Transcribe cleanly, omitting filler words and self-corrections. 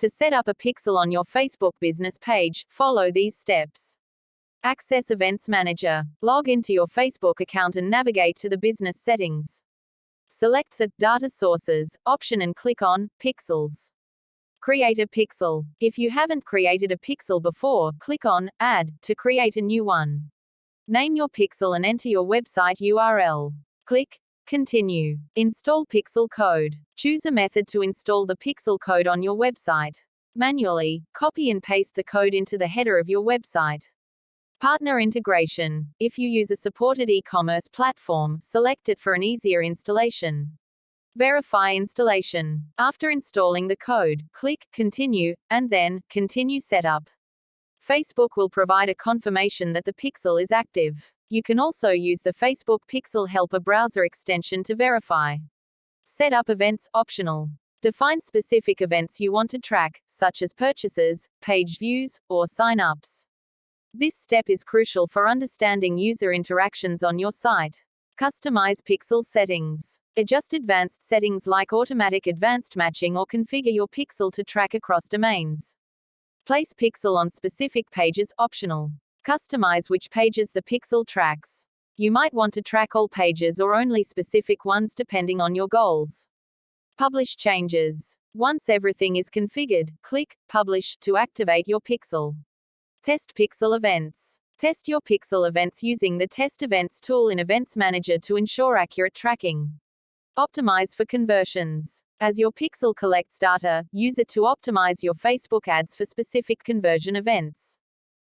To set up a pixel on your Facebook business page, follow these steps. Access Events Manager. Log into your Facebook account and navigate to the business settings. Select the Data Sources option and click on Pixels. Create a pixel. If you haven't created a pixel before, click on Add to create a new one. Name your pixel and enter your website URL. Click Continue. Install pixel code. Choose a method to install the pixel code on your website. Manually, copy and paste the code into the header of your website. Partner integration. If you use a supported e-commerce platform, select it for an easier installation. Verify installation. After installing the code, click Continue, and then Continue Setup. Facebook will provide a confirmation that the pixel is active. You can also use the Facebook Pixel Helper browser extension to verify. Set up events optional. Define specific events you want to track, such as purchases, page views, or sign-ups. This step is crucial for understanding user interactions on your site. Customize pixel settings. Adjust advanced settings like automatic advanced matching or configure your pixel to track across domains. Place pixel on specific pages optional. Customize which pages the pixel tracks. You might want to track all pages or only specific ones depending on your goals. Publish changes. Once everything is configured, click Publish to activate your pixel. Test pixel events. Test your pixel events using the Test Events tool in Events Manager to ensure accurate tracking. Optimize for conversions. As your pixel collects data, use it to optimize your Facebook ads for specific conversion events.